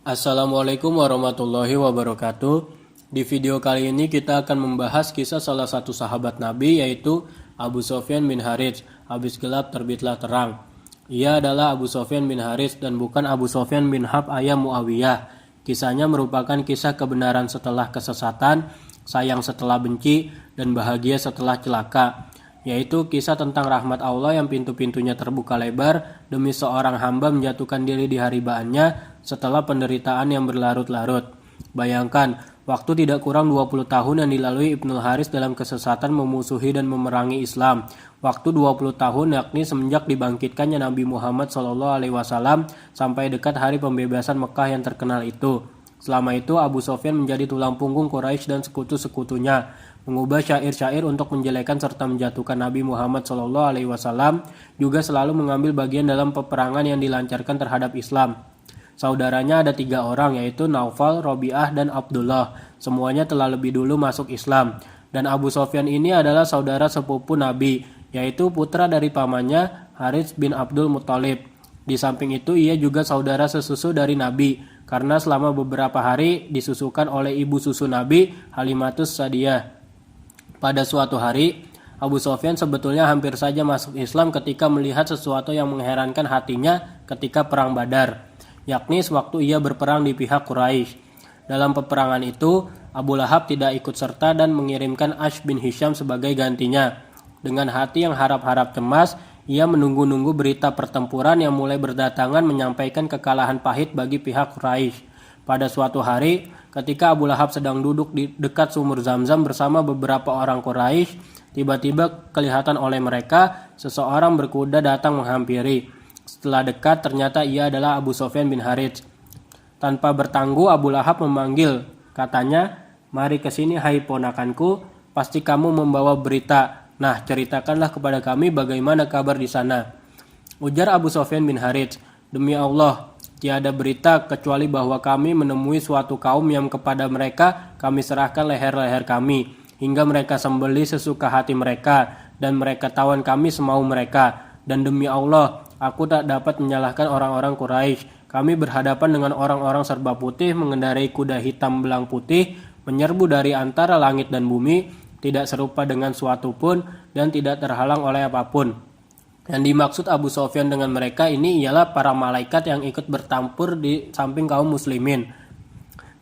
Assalamualaikum warahmatullahi wabarakatuh. Di video kali ini kita akan membahas kisah salah satu sahabat Nabi, yaitu Abu Sofyan bin Harits. Habis gelap terbitlah terang. Ia adalah Abu Sofyan bin Harits dan bukan Abu Sofyan bin Harb ayah Muawiyah. Kisahnya merupakan kisah kebenaran setelah kesesatan, sayang setelah benci, dan bahagia setelah celaka, yaitu kisah tentang rahmat Allah yang pintu-pintunya terbuka lebar demi seorang hamba menjatuhkan diri di haribaannya setelah penderitaan yang berlarut-larut. Bayangkan, waktu tidak kurang 20 tahun yang dilalui Ibnul Haris dalam kesesatan memusuhi dan memerangi Islam. Waktu 20 tahun yakni semenjak dibangkitkannya Nabi Muhammad SAW sampai dekat hari pembebasan Mekah yang terkenal itu. Selama itu Abu Sofyan menjadi tulang punggung Quraisy dan sekutu-sekutunya, mengubah syair-syair untuk menjelekan serta menjatuhkan Nabi Muhammad SAW, juga selalu mengambil bagian dalam peperangan yang dilancarkan terhadap Islam. Saudaranya ada 3 orang, yaitu Naufal, Robi'ah, dan Abdullah. Semuanya telah lebih dulu masuk Islam. Dan Abu Sofyan ini adalah saudara sepupu Nabi, yaitu putra dari pamannya Harits bin Abdul Muthalib. Di samping itu ia juga saudara sesusu dari Nabi, karena selama beberapa hari disusukan oleh ibu susu Nabi, Halimatus Sa'diyah. Pada suatu hari, Abu Sofyan sebetulnya hampir saja masuk Islam ketika melihat sesuatu yang mengherankan hatinya ketika perang Badar, yakni sewaktu ia berperang di pihak Quraisy. Dalam peperangan itu, Abu Lahab tidak ikut serta dan mengirimkan Ash bin Hisham sebagai gantinya. Dengan hati yang harap-harap cemas, ia menunggu-nunggu berita pertempuran yang mulai berdatangan menyampaikan kekalahan pahit bagi pihak Quraisy. Pada suatu hari, ketika Abu Lahab sedang duduk di dekat sumur Zamzam bersama beberapa orang Quraisy, tiba-tiba kelihatan oleh mereka seseorang berkuda datang menghampiri. Setelah dekat, ternyata ia adalah Abu Sofyan bin Harits. Tanpa bertangguh, Abu Lahab memanggil. Katanya, "Mari ke sini hai ponakanku, pasti kamu membawa berita. Nah, ceritakanlah kepada kami bagaimana kabar di sana." Ujar Abu Sofyan bin Harits, "Demi Allah, tiada berita kecuali bahwa kami menemui suatu kaum yang kepada mereka kami serahkan leher-leher kami, hingga mereka sembelih sesuka hati mereka, dan mereka tawan kami semau mereka. Dan demi Allah, aku tak dapat menyalahkan orang-orang Quraisy. Kami berhadapan dengan orang-orang serba putih mengendarai kuda hitam belang putih, menyerbu dari antara langit dan bumi, tidak serupa dengan suatu pun dan tidak terhalang oleh apapun." Yang dimaksud Abu Sofyan dengan mereka ini ialah para malaikat yang ikut bertampur di samping kaum muslimin.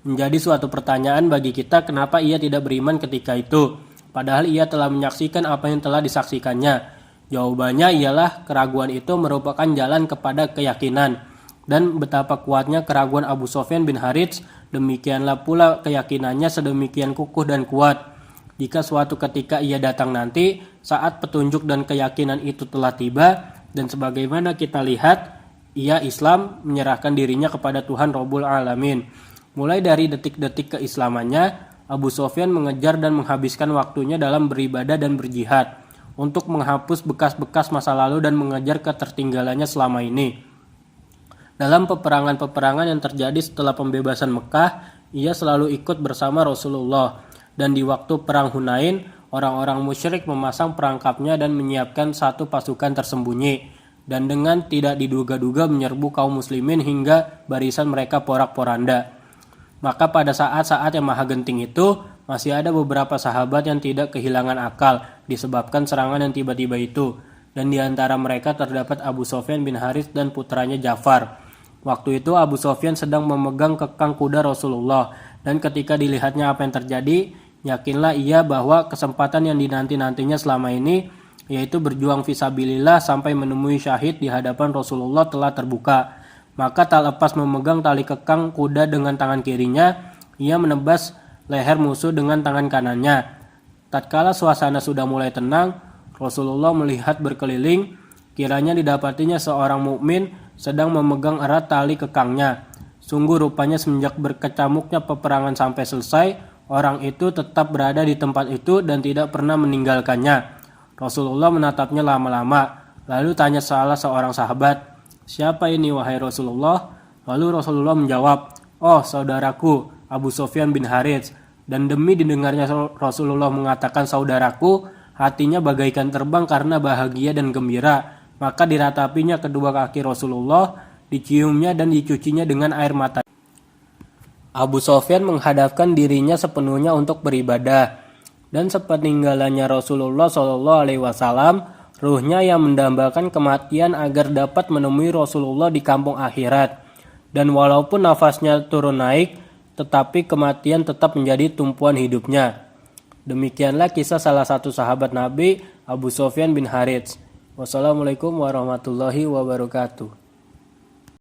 Menjadi suatu pertanyaan bagi kita kenapa ia tidak beriman ketika itu, padahal ia telah menyaksikan apa yang telah disaksikannya. Jawabannya ialah keraguan itu merupakan jalan kepada keyakinan. Dan betapa kuatnya keraguan Abu Sofyan bin Harits, demikianlah pula keyakinannya sedemikian kukuh dan kuat. Jika suatu ketika ia datang nanti, saat petunjuk dan keyakinan itu telah tiba, dan sebagaimana kita lihat, ia Islam menyerahkan dirinya kepada Tuhan Rabbul Alamin. Mulai dari detik-detik keislamannya, Abu Sofyan mengejar dan menghabiskan waktunya dalam beribadah dan berjihad, untuk menghapus bekas-bekas masa lalu dan mengejar ketertinggalannya selama ini. Dalam peperangan-peperangan yang terjadi setelah pembebasan Mekah, ia selalu ikut bersama Rasulullah. Dan di waktu perang Hunain, orang-orang musyrik memasang perangkapnya dan menyiapkan satu pasukan tersembunyi, dan dengan tidak diduga-duga menyerbu kaum muslimin hingga barisan mereka porak-poranda. Maka pada saat-saat yang maha genting itu, masih ada beberapa sahabat yang tidak kehilangan akal disebabkan serangan yang tiba-tiba itu, dan di antara mereka terdapat Abu Sofyan bin Harits dan putranya Ja'far. Waktu itu Abu Sofyan sedang memegang kekang kuda Rasulullah, dan ketika dilihatnya apa yang terjadi, yakinlah ia bahwa kesempatan yang dinanti-nantinya selama ini, yaitu berjuang fisabilillah sampai menemui syahid di hadapan Rasulullah, telah terbuka. Maka tak lepas memegang tali kekang kuda dengan tangan kirinya, ia menebas leher musuh dengan tangan kanannya. Tatkala suasana sudah mulai tenang, Rasulullah melihat berkeliling, kiranya didapatinya seorang mukmin sedang memegang erat tali kekangnya. Sungguh rupanya semenjak berkecamuknya peperangan sampai selesai, orang itu tetap berada di tempat itu dan tidak pernah meninggalkannya. Rasulullah menatapnya lama-lama, lalu tanya salah seorang sahabat, "Siapa ini wahai Rasulullah?" Lalu Rasulullah menjawab, "Oh, saudaraku Abu Sofyan bin Harits." Dan demi didengarnya Rasulullah mengatakan saudaraku, hatinya bagaikan terbang karena bahagia dan gembira. Maka diratapinya kedua kaki Rasulullah, diciumnya dan dicucinya dengan air mata. Abu Sofyan menghadapkan dirinya sepenuhnya untuk beribadah, dan sepeninggalannya Rasulullah Shallallahu Alaihi Wasallam, ruhnya yang mendambakan kematian agar dapat menemui Rasulullah di kampung akhirat. Dan walaupun nafasnya turun naik, tetapi kematian tetap menjadi tumpuan hidupnya. Demikianlah kisah salah satu sahabat Nabi, Abu Sofyan bin Harits. Wassalamualaikum warahmatullahi wabarakatuh.